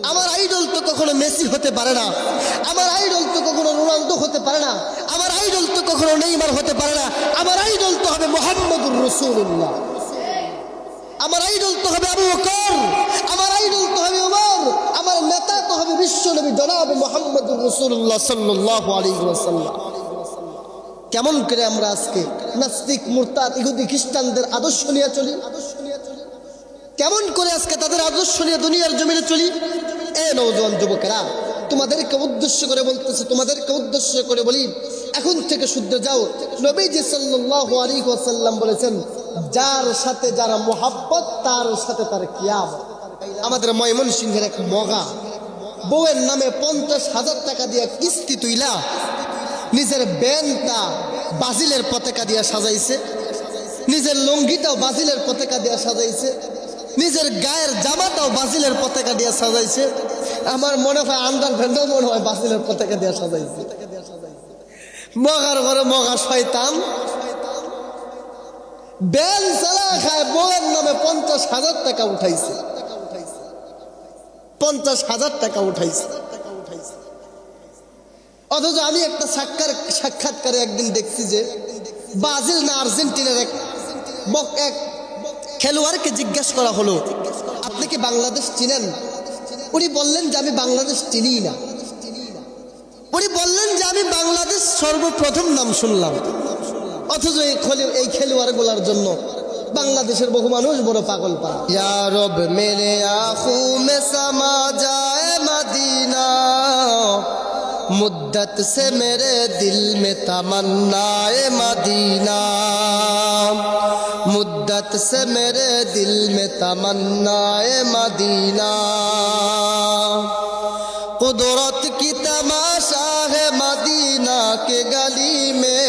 আমার আইডল তো কখনো মেসি হতে পারে না, আমার আইডল তো কখনো রোনালদো হতে পারে না, আমার আইডল তো কখনো নেইমার হতে পারে না। আমার আইডল তো হবে মুহাম্মদুর রাসূলুল্লাহ, আমার আইডল তো হবে আবু বকর, আমার আইডল তো হবে ওমর, আমার নেতা তো হবে বিশ্বনবী জনাব মুহাম্মদুর রাসূলুল্লাহ সাল্লাল্লাহু আলাইহি ওয়াসাল্লাম। কেমন করে আমরা আজকে নাস্তিক মুরতাদ ইহুদি খ্রিস্টানদের আদর্শ নিয়ে চলি? কেমন করে আজকে তাদের আদর্শ নিয়ে দুনিয়ার জমিনে চলি? এ নওজোয়ান যুবকেরা, তোমাদেরকে উদ্দেশ্য করে বলতেছে, তোমাদেরকে উদ্দেশ্য করে বলি, এখন থেকে শুদ্ধ যাও। নবীজি সাল্লাল্লাহু আলাইহি ওয়াসাল্লাম বলেছেন, যার সাথে যারা মোহাব্বত তার সাথে তার কিয়ামত। আমাদের ময়মনসিংহের এক মগা বউয়ের নামে 50,000 টাকা দিয়ে কিস্তি তুইলা নিজের ব্যানটা ব্রাজিলের পতাকা দিয়ে সাজাইছে, নিজের লঙ্গিটাও ব্রাজিলের পতাকা দিয়ে সাজাইছে, নিজের গায়ের জামাটাও ব্রাজিলের পতাকা দিয়ে সাজাইছে। আমার মনে হয় আন্ডার ভ্যান্ডার মনে হয় ব্রাজিলের পতাকা দিয়ে সাজাইছে। মগার ঘরে মগা শয়তান বেল চালা খায়, বউয়ের নামে 50,000 টাকা উঠাইছে, 50,000 টাকা উঠাইছে। অথচ আমি একটা সাক্ষাৎকারে একদিন দেখছি যে ব্রাজিল না আর্জেন্টিনার এক খেলোয়াড়কে জিজ্ঞেস করা হলো, আপনি কি বাংলাদেশ চিনেন? উনি বললেন যে আমি বাংলাদেশ চিনি না। উনি বললেন যে আমি বাংলাদেশ সর্বপ্রথম নাম শুনলাম। অথচ এই খেলোয়াড় গুলার জন্য বাংলাদেশের বহু মানুষ বড় পাগল পা। ইয়া রব মেরে আঁখু মে সমা যায় মদিনা, मुद्दत से मेरे दिल में तमन्नाए मदीना, मुद्दत से मेरे दिल में तमन्नाए मदीना, कुदरत की तमाशा है मदीना के गली में,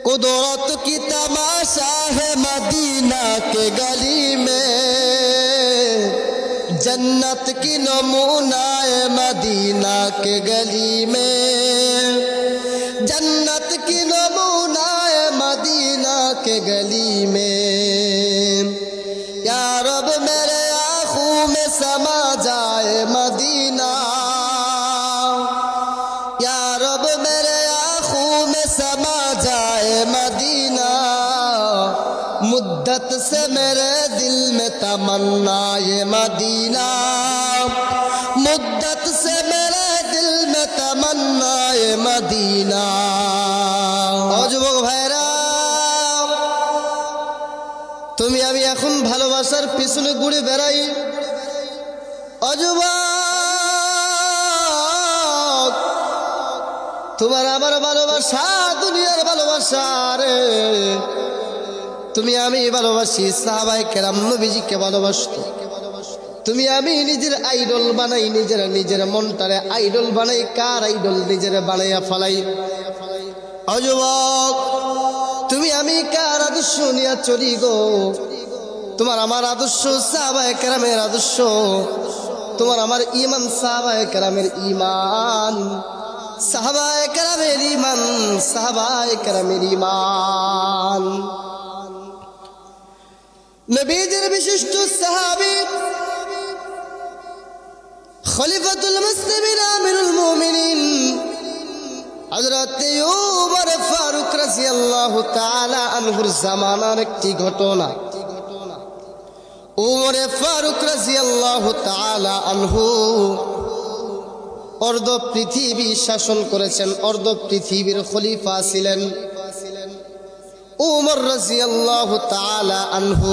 कुदरत की तमाशा है मदीना के गली में, जन्नत की नमूना है मदीना के गली में, जन्नत की नमूना है मदीना के गली में, या रब मेरे आँखों में समा जाए मदीना, या रब मेरे आँखों में समा जाए मदीना, मुद्दत से मेरे दिल में तमन्ना ये मदीना, मुद्दत से मेरे दिल में तमन्ना ये मदीना। যুবক ভাইরা, তুমি আমি এখন ভালোবাসার পিছনে ঘুরে বেড়াই। যুবক, তোমার আমার ভালোবাসা দুনিয়ার ভালোবাসা রে। তুমি আমি ভালোবাসি, সাহাবায়ে কেরাম নবীজিকে ভালোবাসতো। তুমি আমি নিজের আইডল বানাই, নিজের মনটারে আইডল বানাই। কার আইডল? নিজের বানাইয়া ফেলাই। যুবক, তুমি আমি কার আদর্শ নিয়ে চলি গো? তোমার আমার আদর্শ সাহাবায়ে কেরামের আদর্শ, তোমার আমার ঈমান সাহাবায়ে কেরামের ঈমান, সাহাবায়ে কেরামের ঈমান, সাহাবায়ে কেরামের ঈমান। নবীজির বিশিষ্ট সাহাবী খলিফাতুল মুসলিমিন আমিরুল মুমিনিন হযরত ওমর ফারুক রাদিয়াল্লাহু তাআলা আনহুর জামানার একটি ঘটনা। ওমর ফারুক রাদিয়াল্লাহু তাআলা আনহু অর্ধ পৃথিবী শাসন করেছেন, অর্ধ পৃথিবীর খলিফা ছিলেন ওমর রাদিয়াল্লাহু তাআলা আনহু।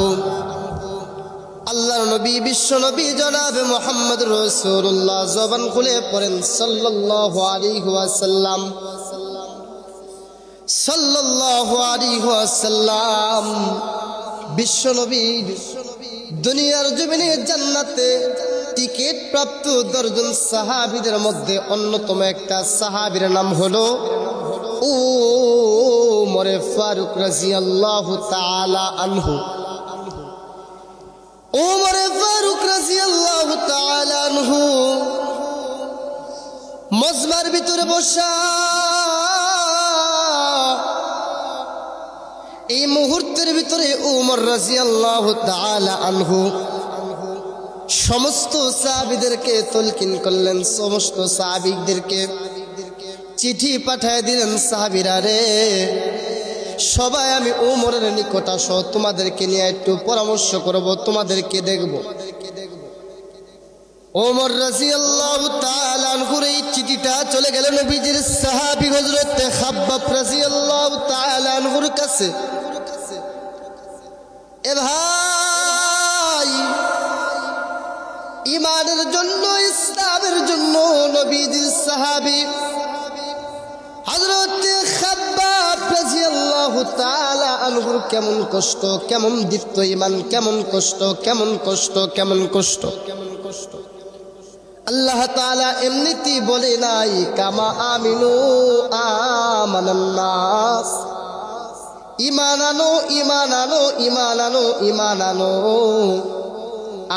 আল্লাহর নবী বিশ্ব নবী জনাবে মুহাম্মদ রাসূলুল্লাহ জবান খুলে পড়েন সাল্লাল্লাহু আলাইহি ওয়াসাল্লাম, সাল্লাল্লাহু আলাইহি ওয়াসাল্লাম। বিশ্ব নবী দুনিয়ার জমিনে জান্নাতে টিকিট প্রাপ্ত 10 জন সাহাবীদের মধ্যে অন্যতম একটা সাহাবীর নাম হলো ওমর ফারুক রাদিয়াল্লাহু তাআলা আনহু। ওমর ফারুক রাদিয়াল্লাহু তাআলা আনহু মজমার ভিতরে বসা এই মুহূর্তের ভিতরে ওমর রাদিয়াল্লাহু তাআলা আনহু সমস্ত সাহাবীদেরকে তলকিন করলেন, সমস্ত সাহাবীদেরকে চিঠি পাঠায় দিলেন, সাহাবীরা রে সবাই আমি ওমরের নিকট আসো, তোমাদেরকে নিয়ে একটু পরামর্শ করব, তোমাদেরকে দেখব। ওমর রাদিয়াল্লাহু তাআলা আনহুর এই চিঠিটা চলে গেল নবীজির সাহাবী হযরত খাব্বাব রাদিয়াল্লাহু তাআলা আনহুর কাছে। এ ভাই, ঈমানের জন্য, ইসলামের জন্য নবীজির সাহাবী হযরত খাব্বাব রাদিয়াল্লাহু তাআলা আনহুর কেমন কষ্ট, কেমন দীপ্ত ঈমান, কেমন কষ্ট, কেমন কষ্ট, কেমন কষ্ট। আল্লাহ তাআলা এমনিতেই বলে নাই কামা আমিনু আমানান নাস, ঈমান আনো, ঈমান আনো, ঈমান আনো, ঈমান আনো,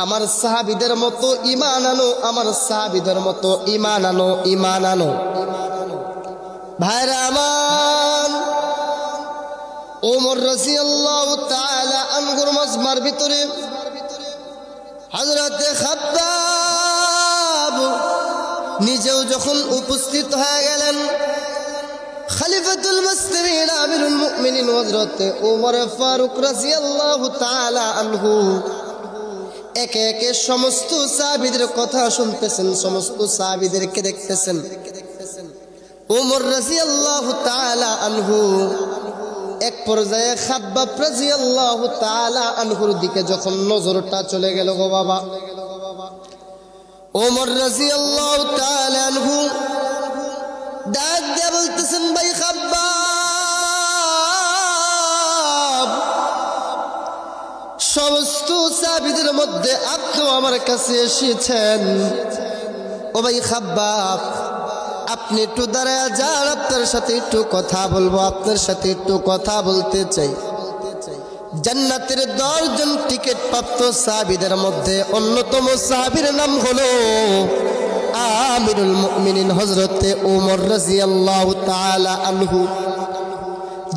আমার সাহাবীদের মতো ঈমান আনো, আমার সাহাবীদের মতো ঈমান আনো, ঈমান আনো। ভাইরা আমার, ওমর রাদিয়াল্লাহু তাআলা আনহুর মজমার ভিতরে হযরত খাব্বাব নিজেও যখন উপস্থিত হয়ে গেলেন, খলিফাতুল মুসলিমিন আমিরুল মুমিনিন হযরত ওমর ফারুক রাদিয়াল্লাহু তাআলা আনহু একে একে সমস্ত সাহাবীদের কথা শুনতেছেন, সমস্ত সাহাবীদেরকে দেখতেছেন। ওমর রাদিয়াল্লাহু তাআলা আনহু এক পর্যায়ে খাব্বাব রাদিয়াল্লাহু তাআলা আনহুর দিকে যখন নজরটা চলে গেল, গো বাবা, ওমর রাদিয়াল্লাহু তাআলা আনহু ডাক দিয়ে বলতেছেন, ভাই খাব্বাব, সমস্ত সাহাবীদের মধ্যে আপনি আমার কাছে এসেছেন। ও ভাই খাব্বাব, আপনি একটু দাঁড়ায় যান, আপনার সাথে একটু কথা বলবো, আপনার সাথে একটু কথা বলতে চাই। জান্নাতের 10 জন টিকিট প্রাপ্ত সাহাবীদের মধ্যে অন্যতম সাহাবীর নাম হলো আমিরুল মুমিনিন হযরত ওমর রাদিয়াল্লাহু তাআলা আনহু।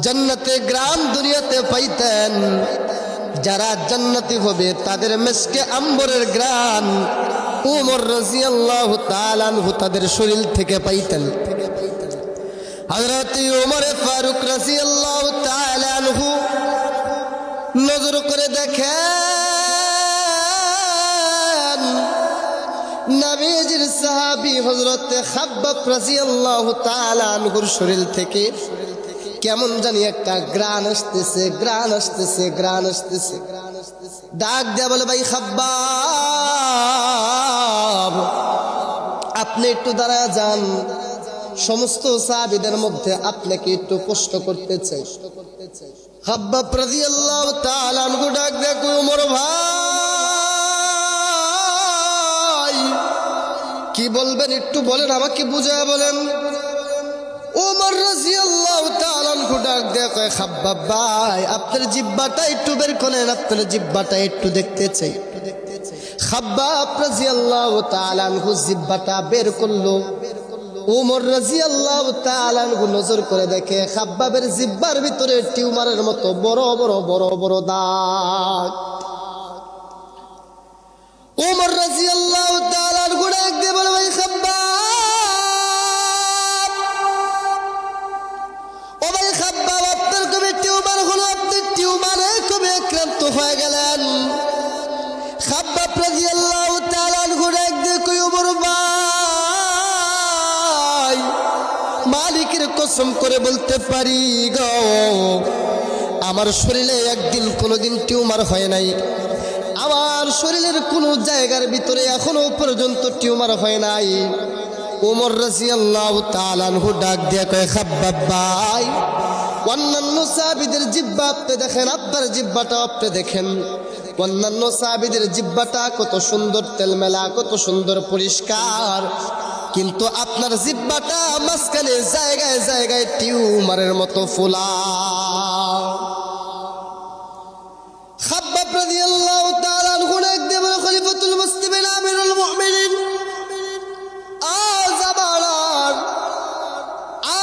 জান্নাতে গ্রাম দুনিয়াতে পাইতেন, যারা জান্নাতি হবে তাদের মেশকে আম্বরের গ্রাম ওমর রাদিয়াল্লাহু তাআলা আনহু তাদের শরীর থেকে পাইতেন। হযরত ওমর ফারুক রাদিয়াল্লাহু তাআলা আনহু নজর করে দেখেন, নবীজির সাহাবী হযরত খাব্বাব রাদিয়াল্লাহু তাআলা আনহুর শরীর থেকে কেমন জানি একটা গ্রাণ আসতেছে, গ্রাণ আসতেছে, গ্রাণ আসতেছে। ডাক দেয়া বলে, ভাই খাব্বাব, আপনি একটু দাঁড়ায় যান, সমস্ত সাহাবীদের মধ্যে আপনাকে একটু কষ্ট করতে চাই। খাব্বাব রাদিয়াল্লাহু তাআলা আনহু ডাক দেয়া কই, ওমর ভাই, কি বলবেন একটু বলেন, আমাকে বুঝায় বলেন। ওমর রাদিয়াল্লাহু তাআলা আনহু ডাক দেয়া কয়, খাব্বাব ভাই, আপনার জিহ্বাটা একটু বের করেন, আপনার জিহ্বাটা একটু দেখতে চাই। খাব্বাব রাদিয়াল্লাহু তাআলা আনহু জিহ্বাটা বের করলো। ওমর রাদিয়াল্লাহু তাআলা আনহু নজর করে দেখে খাব্বাবের জিহ্বার ভিতরে টিউমারের মতো বড় বড় বড় বড় দাগ। ওমর রাদিয়াল্লাহু তাআলা আনহু ডাক দিয়ে বলে, ভাই খাব্বাব, ও ভাই খাব্বাব, আপনার কবে টিউমার হলো? আপনি টিউমারে কবে আক্রান্ত হয়ে গেলেন? খাব্বাব রাদিয়াল্লাহু তাআলা আনহু ডাক দিয়ে কই, ওমর ভাই, মালিকের কসম করে বলতে পারি গো, আমার শরীরে একদিন কোনোদিন টিউমার হয় নাই, আমার শরীরের কোনো জায়গার ভিতরে এখনো পর্যন্ত টিউমার হয় নাই। ওমর রাদিয়াল্লাহু তাআলা আনহু ডাক দিয়ে কয়, খাব্বাব ভাই, অন্যান্য সাহাবীদের জিহ্বা আপনি দেখেন, আপনার জিহ্বাটা আপনি দেখেন, অন্যান্য সাহাবীদের জিহ্বাটা কত সুন্দর তেলমেলা, কত সুন্দর পরিষ্কার, কিন্তু আপনার জিহ্বাটা মাঝখানে জায়গায় জায়গায় টিউমারের মতো ফোলা। খাব্বাব রাদিয়াল্লাহু তাআলা আনহু ডাক দিয়ে বলে, খলিফাতুল মুসলিমিন আমিরুল মুমিনিন, আজাবারার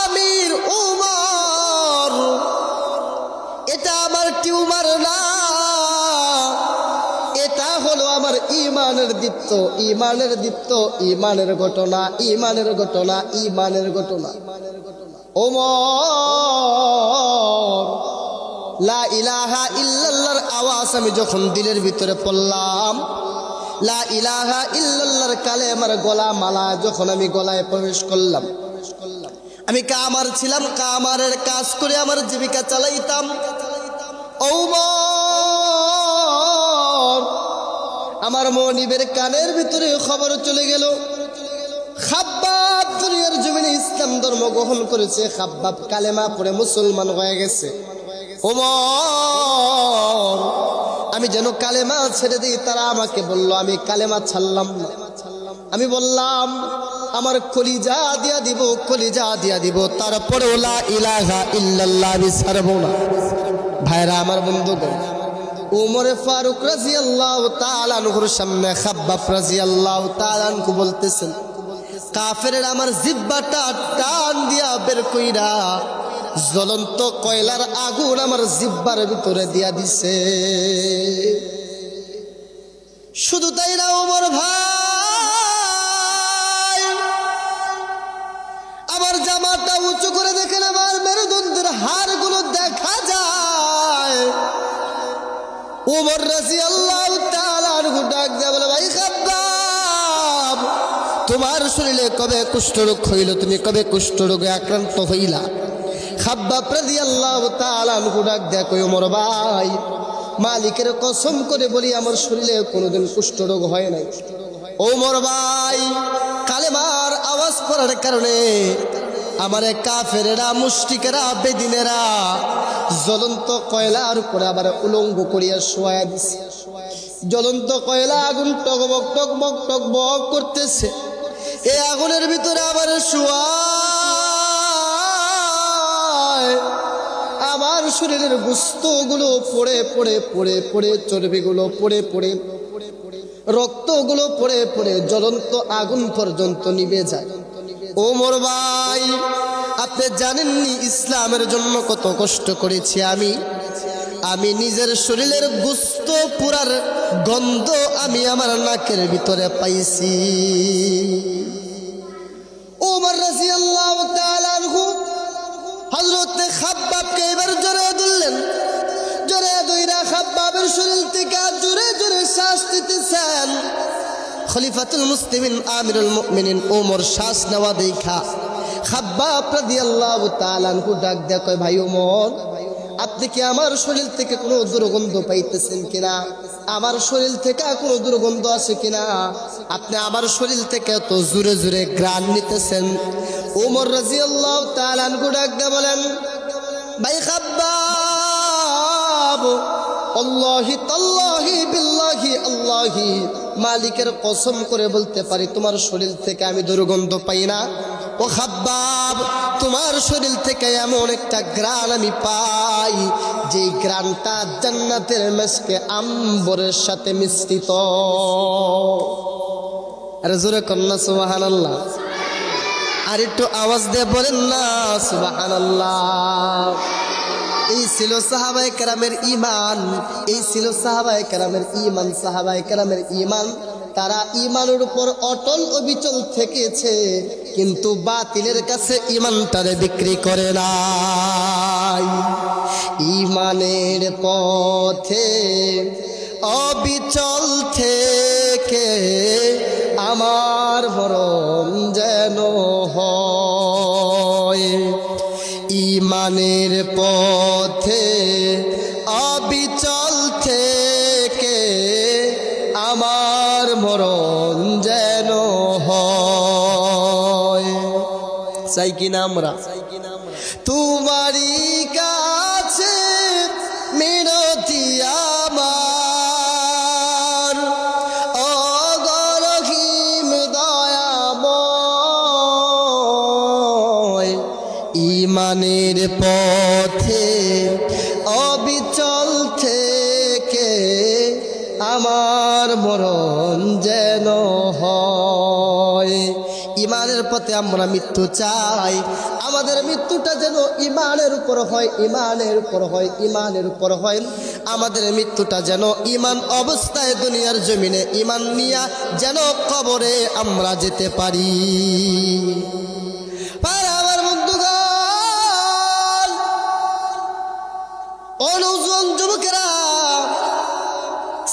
আমির ওমর, এটা আমার টিউমার না, এটা হলো আমার ইমানের দীপ্ত, ইমানের দীপ্ত, ইমানের ঘটনা, ইমানের ঘটনা, ইমানের ঘটনা। ওমর লা ইলাহা ইল্লাল্লাহর আওয়াজ আমি যখন দিলের ভিতরে পড়লাম, লা ইলাহা ইল্লাল্লাহর কালেমার গলা মালা যখন আমি গলায় প্রবেশ করলাম, আমি কামার ছিলাম, কামারের কাজ করে আমার জীবিকা চালাইতাম। ওমর আমার মনিবের কানের ভিতরে খবর চলে গেল, খাব্বাব দুনিয়ার জমিনে ইসলাম ধর্ম গ্রহণ করেছে, খাব্বাব কালেমা পড়ে মুসলমান হয়ে গেছে। ওমর আমি যেন কালেমা ছেড়ে দিই, তারা আমাকে বলল আমি কালেমা ছাড়লাম না। আমি বললাম আমার কলিজা দিয়া দিব, কলিজা দিয়া দিব, তারপরেও লা ইলাহা ইল্লাল্লাহ আমি ছাড়বো না। ভাইরা আমার বন্ধুগণ, উমরে ফারুক রাদিয়াল্লাহু তাআলা আনহুর সামনে খাব্বাব রাদিয়াল্লাহু তাআলা আনহু বলতেছেন, কাফেরের আমার জিহ্বাটা টান দিয়া বের কইরা জ্বলন্ত কয়লার আগুন আমার জিহ্বার ভিতরে দিয়া দিছে। শুধু তাই না ওমর ভাই, আমার জামাটা উঁচু করে দেখেন আমার মেরুদণ্ডের হাড়গুলো দেখা যায়। ওমর রাদিয়াল্লাহু তাআলা আনহু ডাক দেয়া বলে, ভাই খাব্বাব তোমার শরীরে কবে কুষ্ঠরোগ হইল, তুমি কবে কুষ্ঠরোগে আক্রান্ত হইলা? খাব্বাব রাদিয়াল্লাহু তাআলা আনহু ডাক দেয়া কই, ওমর ভাই মালিকের কসম করে বলি আমার শরীরে কোনোদিন কুষ্ঠরোগ হয় নাই। ওমর ভাই কালেমার আওয়াজ করার কারণে আমার কাফেরেরা, মুশরিকেরা, বেদিনেরা জ্বলন্ত কয়লার উপরে আবার উলঙ্গ করিয়া শোয়া দিছে। জ্বলন্ত কয়লা আগুন টকবক টকবক টকবক করতেছে, এই আগুনের ভিতরে আবার শোয়া আমার শরীরের গোশতগুলো পড়ে পড়ে পড়ে পড়ে, চর্বিগুলো পড়ে পড়ে, রক্তগুলো পড়ে পড়ে জ্বলন্ত আগুন পর্যন্ত নিভে যায়। ওমর ভাই আপনি জানেননি ইসলামের জন্য কত কষ্ট করেছি আমি। আমি নিজের শরীরের গোশত পুরার গন্ধ আমি আমার নাকের ভিতরে পাইছি। ওমর রাদিয়াল্লাহু তাআলা আনহু হযরত খাব্বাবকে এবার জড়িয়ে ধরলেন, জড়িয়ে ধইরা খাব্বাবের শরীর থেকে জোরে জোরে শ্বাস নিতেছেন। খলিফাতুল মুসলিমিন আমিরুল মুমিনিন ওমর শ্বাস নেওয়া দেখা খাব্বাব রাদিয়াল্লাহু তাআলা আনহু ডাক দেয়া কয়, ভাই ওমর আপনি কি আমার শরীর থেকে কোনো দুর্গন্ধ পাইতেছেন কিনা? আমার শরীর থেকে কোনো দুর্গন্ধ আছে কিনা? আপনি আমার শরীর থেকে এত জোরে জোরে ঘ্রাণ নিতেছেন। ওমর রাদিয়াল্লাহু তাআলা আনহু ডাক দেয়া বলেন, ভাই খাব্বাব আল্লাহি তাল্লাহি বিল্লাহি আল্লাহি মালিকের কসম করে বলতে পারি তোমার শরীর থেকে আমি দুর্গন্ধ পাই না। ও খাব্বাব তোমার শরীর থেকে এমন একটা ঘ্রাণ আমি পাই, যে ঘ্রাণটা জান্নাতের মেশকে আম্বরের সাথে মিশ্রিত। আরে জোরে কন্যা সুবহানাল্লাহ, আর একটু আওয়াজ দিয়ে বলেন না সুবহানাল্লাহ। এই ছিল সাহাবায়ে কেরামের ঈমান, এই ছিল সাহাবায়ে কেরামের ঈমান, সাহাবায়ে কেরামের ঈমান। তারা ঈমানের উপর অটল অবিচল থেকেছে, কিন্তু বাতিলের কাছে ঈমানটারে বিক্রি করে নাই। ঈমানের পথে অবিচল থেকে আমার মরণ যেন হয়। ঈমানের পথে অবিচল থেকে আমার মরণ যেন হয়। চাই কিনা আমরা? তোমারই কাছে মিনতি আমার, অগরহিম দয়াময়। ঈমানের পথে অবিচল থেকে আমার মরণ যেন হয়। ঈমানের কোরআনের পথে আমরা মৃত্যু চাই। আমাদের মৃত্যুটা যেন ঈমানের উপর হয়, ঈমানের উপর হয়, ঈমানের উপর হয়। আমাদের মৃত্যুটা যেন ঈমান অবস্থায় দুনিয়ার জমিনে ঈমান নিয়া যেন কবরে আমরা যেতে পারি। আর আমার বন্ধুগণ, অনুজন যুবকেরা,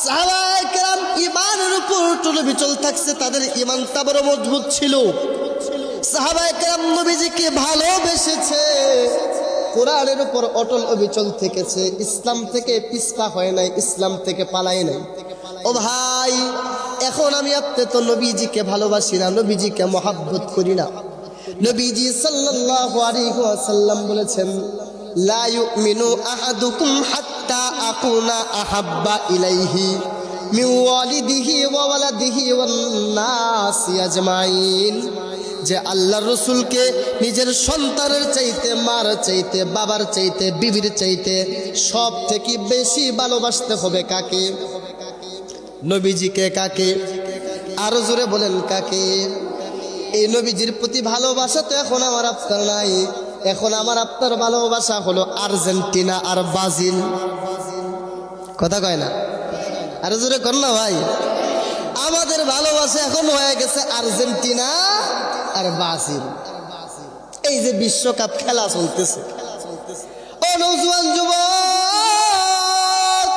সাহাবায়ে কেরাম ঈমানের উপর টল বিচল থাকছে, তাদের ঈমানটা বড় মজবুত ছিল। সাহাবায়ে কেরাম নবীজিকে ভালোবেসেছে, কোরআনের উপর অটল অবিচল থেকেছে, ইসলাম থেকে পিছপা হয় নাই, ইসলাম থেকে পালায় নাই। ও ভাই, এখন আমি আপনি তো নবীজিকে ভালোবাসি না, নবীজিকে মহাব্বত করি না। নবীজি সাল্লাল্লাহু আলাইহি ওয়াসাল্লাম বলেছেন, লা ইউমিনু আহাদুকুম হাত্তা আকুনা আহাব্বা ইলাইহি মিন ওয়ালিদিহি ওয়া ওয়ালাদিহি ওয়ান নাসি আজমাইন। যে আল্লাহর রাসূলকে নিজের সন্তানের চাইতে, মার চাইতে, বাবার চাইতে, বিবির চাইতে সব থেকে বেশি ভালোবাসতে হবে কাকে? নবীজিকে। কাকে? আরো জোরে বলেন কাকে? এই নবীজির প্রতি ভালোবাসা তো এখন আমার আপনার নাই। এখন আমার আপনার ভালোবাসা হলো আর্জেন্টিনা আর ব্রাজিল। কথা কয় না? আরো জোরে কর না ভাই। আমাদের ভালোবাসা এখন হয়ে গেছে আর্জেন্টিনা আর ব্রাজিল। এই যে বিশ্বকাপ খেলা চলতেছে, ও নওজোয়ান যুবক,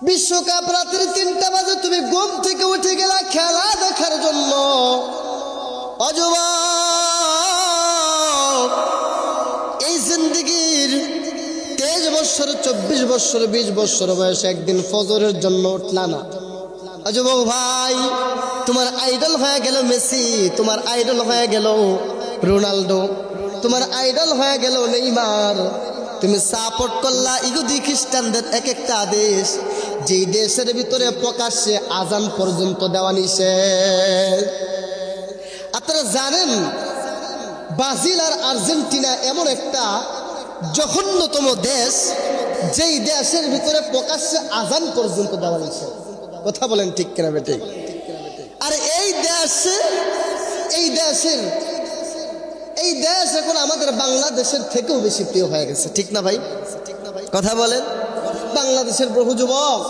বিশ্বকাপ রাত্রি 3টা বাজে তুমি ঘুম থেকে উঠে গেলা খেলা দেখার জন্য। ও যুবক, এই জিন্দেগির 23 বছর, 24 বছর, 20 বছর বয়সে একদিন ফজরের জন্য উঠলা না। ও যুবক ভাই, তোমার আইডল হয়ে গেল মেসি, তোমার আইডল হয়ে গেল রোনাল্ডো, তোমার আইডল হয়ে গেল নেইমার। তুমি সাপোর্ট করলা ইহুদি খ্রিস্টানদের এক একটা দেশ, যেই দেশের ভিতরে প্রকাশ্যে আজান পর্যন্ত দেওয়া নিষেধ। আপনারা জানেন ব্রাজিল আর আর্জেন্টিনা এমন একটা জঘন্যতম দেশ, যেই দেশের ভিতরে প্রকাশ্যে আজান পর্যন্ত দেওয়া নিষেধ। কথা বলেন ঠিক কিনা বেটে? আর এই দেশ এখন আমাদের বাংলাদেশের থেকেও বেশি প্রিয় হয়ে গেছে, ঠিক না ভাই? কথা বলেন। বাংলাদেশের বহু যুবক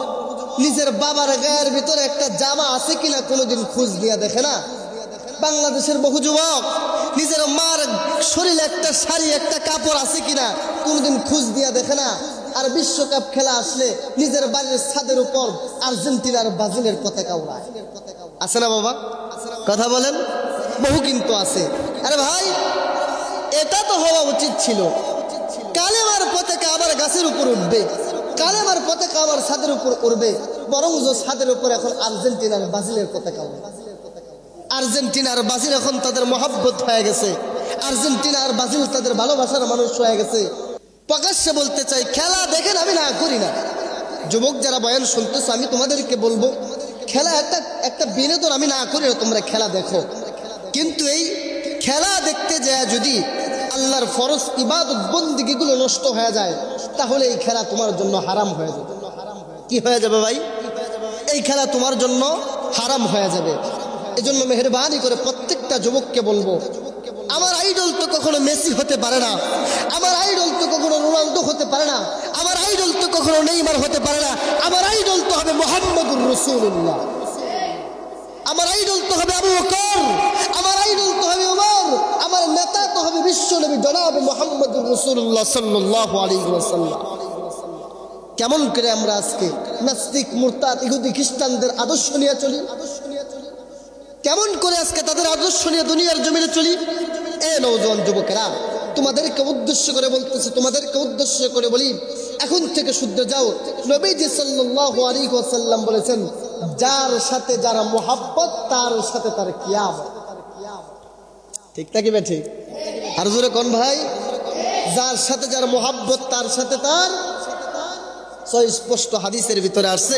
নিজের বাবার গায়ের ভিতরে একটা জামা আছে কিনা কোনোদিন খোঁজ নিয়ে দেখে না। বাংলাদেশের বহু যুবক নিজের মার শরীরে একটা শাড়ি, একটা কাপড় আছে কিনা কোনোদিন খোঁজ দিয়ে দেখে না। আর বিশ্বকাপ খেলা আসলে নিজের বাড়ির ছাদের উপর আর্জেন্টিনার ব্রাজিলের পতাকা ওড়ায়। আছে না বাবা? কথা বলেন। বহু কিন্তু আছে। আরে ভাই, এটা তো হওয়া উচিত ছিল। কালেমার পতাকা আবার গাছের উপর উঠবে, কালেমার পতাকা আবার ছাদের উপর উঠবে, বরং ছাদের উপর এখন আর্জেন্টিনার ব্রাজিলের পতাকা উঠবে। আর্জেন্টিনা আর ব্রাজিল এখন তাদের মহব্বত হয়ে গেছে, আর্জেন্টিনা আর ব্রাজিল তাদের ভালোবাসার মানুষ হয়ে গেছে। প্রকাশ্যে বলতে চাই, খেলা দেখেন আমি না করি না। যুবক যারা বয়ান শুনতেছো, আমি তোমাদেরকে বলবো, খেলা একটা বিনোদন, আমি না করি না, তোমরা খেলা দেখো। কিন্তু এই খেলা দেখতে যায় যদি আল্লাহর ফরজ ইবাদত বন্দেগীগুলো নষ্ট হয়ে যায়, তাহলে এই খেলা তোমার জন্য হারাম হয়ে যাবে। কি হয়ে যাবে ভাই? এই খেলা তোমার জন্য হারাম হয়ে যাবে। এজন্য মেহেরবানি করে প্রত্যেকটা যুবককে বলবো, আমার আইডল তো কখনো মেসি হতে পারে না, আমার আইডল তো কখনো রোনাল্ডো হতে পারে না, আমার আইডল তো কখনো নেইমার হতে পারে না। আমার আইডল তো হবে মুহাম্মদুর রাসূলুল্লাহ, আমার আইডল তো হবে আবু বকর, আমার আইডল তো হবে ওমর, আমার নেতা তো হবে বিশ্বনবী জনাব মুহাম্মদুর রাসূলুল্লাহ সাল্লাল্লাহু আলাইহি ওয়াসাল্লাম। কেমন করে আমরা আজকে নাস্তিক, মুরতাদ, ইহুদি খ্রিস্টানদের আদর্শ নিয়ে চলি? কেমন করে আজকে তাদের আদর্শ নিয়ে দুনিয়ার জমিনে চলি? এ নওজোয়ান যুবকেরা, তোমাদেরকে উদ্দেশ্য করে বলতেছি, তোমাদেরকে উদ্দেশ্য করে বলি, এখন থেকে শুদ্ধ যাও। নবীজি সাল্লাল্লাহু আলাইহি ওয়াসাল্লাম বলেছেন, যার সাথে যারা মুহাব্বত তার সাথে তার কিয়ামত। ঠিক নাকি বে ঠিক? আর জোরে কোন ভাই? যার সাথে যার মুহাব্বত তার সাথে তার। স্পষ্ট হাদিসের ভিতরে আসছে,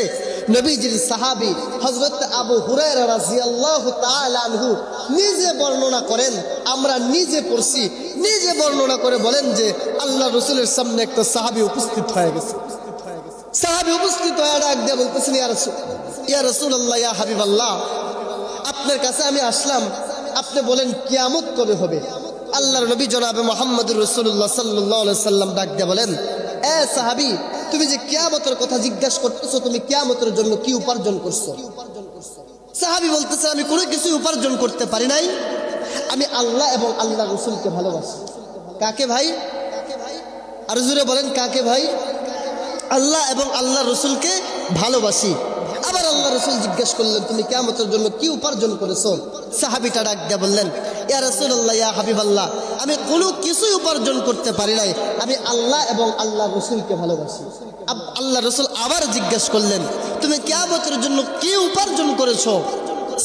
নবীজির সাহাবী হযরত আবু হুরায়রা রাদিয়াল্লাহু তাআলা আনহু নিজে বর্ণনা করেন, আমরা নিজে পড়ছি, নিজে বর্ণনা করে বলেন যে আল্লাহ রাসূলের সামনে একটা সাহাবী উপস্থিত হয়ে গেছে। সাহাবী উপস্থিত হয়ে ডাক দিয়ে বলতেছেন, ইয়া রাসূলুল্লাহ, ইয়া হাবিবাল্লাহ, আপনার কাছে আমি আসলাম, আপনি বলেন কিয়ামত কবে হবে? আল্লাহর নবী জনাবে মুহাম্মদুর রাসূলুল্লাহ সাল্লাল্লাহু আলাইহি সাল্লাম ডাক দিয়ে বলেন, এ সাহাবী, তুমি যে কিয়ামতের কথা জিজ্ঞাসা করতেছো, তুমি কিয়ামতের জন্য কি উপার্জন করছো? সাহাবী বলতেছে, আমি কোনো কিছু উপার্জন করতে পারি নাই, আমি আল্লাহ এবং আল্লাহ রাসূলকে ভালোবাসি। কাকে ভাই? আর জোরে বলেন কাকে ভাই? আল্লাহ এবং আল্লাহ রসুলকে ভালোবাসি। আবার আল্লাহ রসুল জিজ্ঞেস করলেন, তুমি কিয়ামতের জন্য কি উপার্জন করেছো? সাহাবীটা ডাক দিয়ে বললেন, ইয়া রাসূলুল্লাহ, ইয়া হাবিবাল্লাহ, আমি কোনো কিছুই উপার্জন করতে পারি নাই, আমি আল্লাহ এবং আল্লাহ রসুলকে ভালোবাসি। আল্লাহ রসুল আবার জিজ্ঞেস করলেন, তুমি কিয়ামতের জন্য কি উপার্জন করেছো?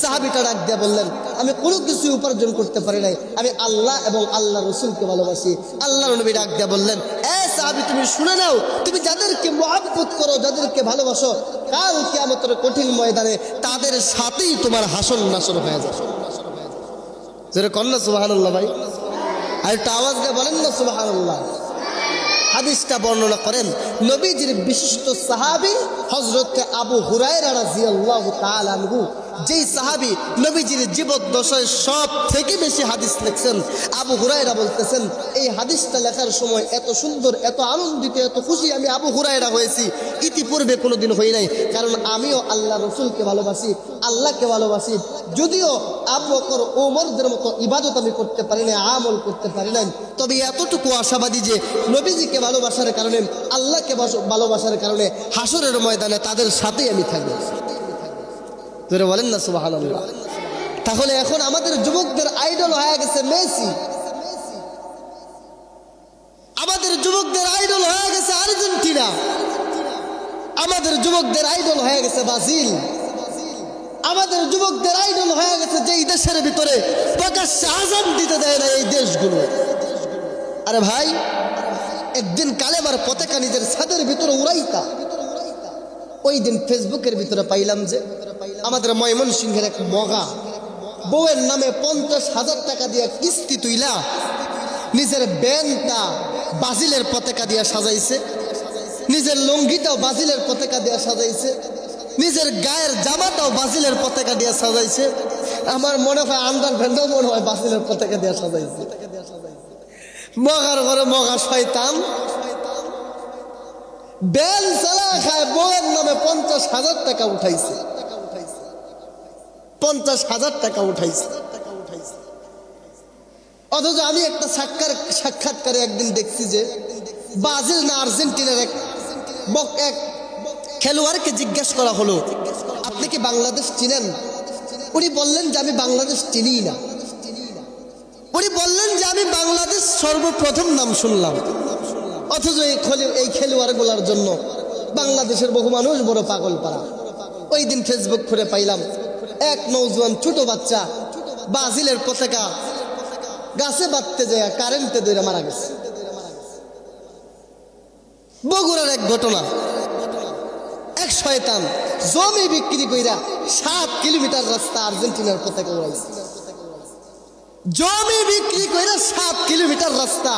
সাহাবীটা ডাক দিয়ে বললেন, আমি কোনো কিছু উপার্জন করতে পারি নাই, আমি আল্লাহ এবং আল্লাহ রসুলকে ভালোবাসি। আল্লাহর নবী ডাক দিয়ে বললেন, এ সাহাবী, তুমি শুনে নাও, তুমি যাদেরকে মুহাব্বত করো, যাদেরকে ভালোবাসো, কাল কিয়ামতের কঠিন ময়দানে তাদের সাথেই তোমার হাসর নাসর হয়ে যাবে। যেটা কন্যা সুবহানাল্লাহ ভাই, আর একটা আওয়াজ দিয়ে বলেন না সুবহানাল্লাহ। হাদিসটা বর্ণনা করেন নবীজির বিশিষ্ট সাহাবী হযরত আবু হুরায়রা রাদিয়াল্লাহু তাআলা আনহু, যেই সাহাবী নবীজির জীবদ্দশায় সব থেকে বেশি হাদিস লিখছেন। আবু হুরায়রা বলতেছেন, এই হাদিসটা লেখার সময় এত সুন্দর, এত আনন্দিত, এত খুশি আমি আবু হুরায়রা হয়েছি, ইতিপূর্বে কোনোদিন হই নাই। কারণ আমিও আল্লাহ রসুলকে ভালোবাসি, আল্লাহকে ভালোবাসি। যদিও আবু বকর ওমরদের মতো ইবাদত আমি করতে পারি না, আমল করতে পারি নাই, তবে এতটুকু আশাবাদী যে নবীজিকে ভালোবাসার কারণে, আল্লাহকে ভালোবাসার কারণে হাসরের ময়দানে তাদের সাথেই আমি থাকবো। তোরা বলেন না সুবহানাল্লাহ। তাহলে এখন আমাদের যুবকদের আইডল হয়ে গেছে মেসি, আমাদের যুবকদের আইডল হয়ে গেছে আর্জেন্টিনা, আমাদের যুবকদের আইডল হয়ে গেছে ব্রাজিল, আমাদের যুবকদের আইডল হয়ে গেছে যেই দেশের ভিতরে প্রকাশ্যে আযান দিতে দেয় না এই দেশগুলো। আরে ভাই, একদিন কালেমার পতাকা নিজের ছাদের ভিতরে উড়াইতা, ওই দিন ফেসবুকের ভিতরে পাইলাম যে আমাদের ময়মনসিংহের এক মগা বউয়ের নামে 50,000 টাকা দিয়ে কিস্তি তুইলা নিজের ব্যানটা ব্রাজিলের পতাকা দিয়ে সাজাইছে, নিজের লুঙ্গিটাও ব্রাজিলের পতাকা দিয়ে সাজাইছে, নিজের গায়ের জামাটাও ব্রাজিলের পতাকা দিয়ে সাজাইছে। আমার মনে হয় আন্ডারপ্যান্টও মনে হয় ব্রাজিলের পতাকা দিয়ে সাজাইছে। মগার ঘরে মগা শয়তান বেল চালা খায়, বউয়ের নামে 50,000 টাকা উঠাইছে, 50,000 টাকা উঠাইছে। অথচ আমি একটা সাক্ষাৎকারে একদিন দেখছি যে ব্রাজিল না আর্জেন্টিনার এক খেলোয়াড়কে জিজ্ঞেস করা হলো, আপনি কি বাংলাদেশ চিনেন? উনি বললেন যে আমি বাংলাদেশ চিনি না। উনি বললেন যে আমি বাংলাদেশ সর্বপ্রথম নাম শুনলাম। অথচ এই খেলোয়াড়গুলোর জন্য বাংলাদেশের বহু মানুষ বড় পাগল পারা। ওই দিন ফেসবুক খুলে পাইলাম এক নওজোয়ান ছোট বাচ্চা ব্রাজিলের পতাকা গাছে বাঁধতে যায় কারেন্টে ধরে মারা গেছে। বগুড়ার এক ঘটনা, এক শয়তান জমি বিক্রি কইরা 7 কিলোমিটার রাস্তা আর্জেন্টিনার পতাকা উড়াইছে। জমি বিক্রি কইরা 7 কিলোমিটার রাস্তা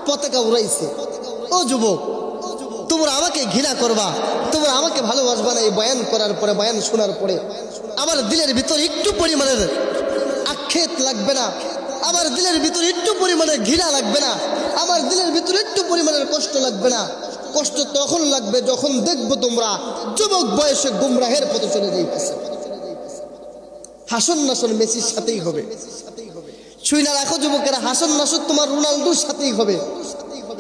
পতাকা উড়াইছে। ও যুবক, তোমরা আমাকে ঘৃণা করবা, তোমরা আমাকে ভালোবাসবা না। এই বয়ান করার পরে, বয়ান শোনার পরে আমার দিলের ভিতরে একটু পরিমাণের আক্ষেপ লাগবে না, আমার দিলের ভিতরে একটু পরিমাণের ঘৃণা লাগবে না, আমার দিলের ভিতরে একটু পরিমাণের কষ্ট লাগবে না। কষ্ট তখন লাগবে যখন দেখবো তোমরা যুবক বয়সে গুমরাহের পথে চলে যাইতেছে। হাসন নাসন মেসির সাথেই হবে। শুইনা রাখো যুবকেরা, হাসন নাসন তোমার রোনালদোর সাথেই হবে।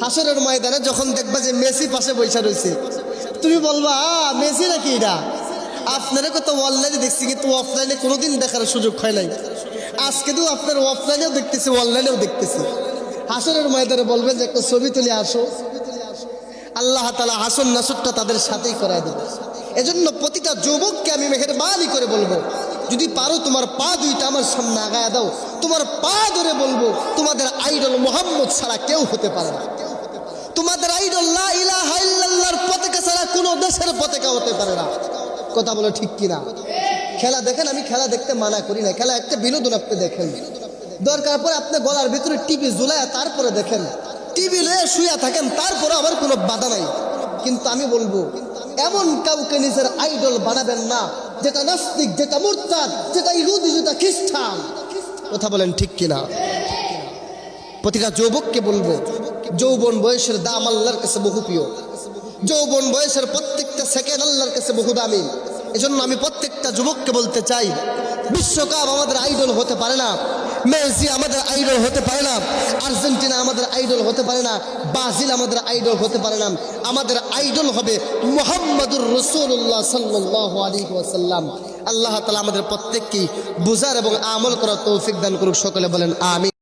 হাসরের ময়দানে যখন দেখবা যে মেসি পাশে বসে রয়েছে, তুমি বলবা মেসি নাকি এটা? আপনারা কত অনলাইনে দেখছি, কিন্তু অফলাইনে কোনোদিন দেখার সুযোগ হয় নাই। আজকে তো আপনার অফলাইনেও দেখতেছি, অনলাইনেও দেখতেছি। হাসরের ময়দানে বলবেন যে একটা ছবি তুলে আসো, আল্লাহ তাআলা হাসন নাসরটা তাদের সাথেই করায় দেবে। এজন্য প্রতিটা যুবককে আমি মেহেরবানি করে বলবো, যদি পারো তোমার পা দুইটা আমার সামনে আগায় দাও, তোমার পা ধরে বলবো তোমাদের আইডল মুহাম্মদ ছাড়া কেউ হতে পারে না। তোমাদের আইডল লা ইলাহা ইল্লাল্লাহর পতাকা ছাড়া কোনো দেশের পতাকা হতে পারে না। কথা বলো ঠিক কিনা? খেলা দেখেন, আমি খেলা দেখতে মানা করি না, খেলা একটা বিনোদন। আপনি দেখেন, দরকার পরে আপনি গলার ভিতরে টিভি ঝুলায় তারপরে দেখেন, টিভি লয়ে শুয়ে থাকেন, তারপরে আমার কোনো বাধা নাই। কিন্তু আমি বলবো এমন কাউকে নিজের আইডল বানাবেন না যেটা নাস্তিক, যেটা মুরতাদ, যেটা ইহুদি, যেটা খ্রিস্টান। কথা বলেন ঠিক কিনা? প্রতিটা যুবককে বলবো, যৌবন বয়সের দাম আল্লাহর কাছে বহু প্রিয়। যৌবন বয়সের প্রত্যেকটা সেকেন্ড আল্লাহর কাছে বহু দামি। এজন্য আমি প্রত্যেকটা যুবককে বলতে চাই, বিশ্বকাপ আমাদের আইডল হতে পারে না, মেসি আমাদের আইডল হতে পারে না, আর্জেন্টিনা আমাদের আইডল হতে পারে না, ব্রাজিল আমাদের আইডল হতে পারে না। আমাদের আইডল হবে মুহাম্মাদুর রাসূলুল্লাহ সাল্লাল্লাহু আলাইহি ওয়াসাল্লাম। আল্লাহ তাআলা আমাদের প্রত্যেককেই বুঝার এবং আমল করার তৌফিক দান করুক। সকলে বলেন আমিন।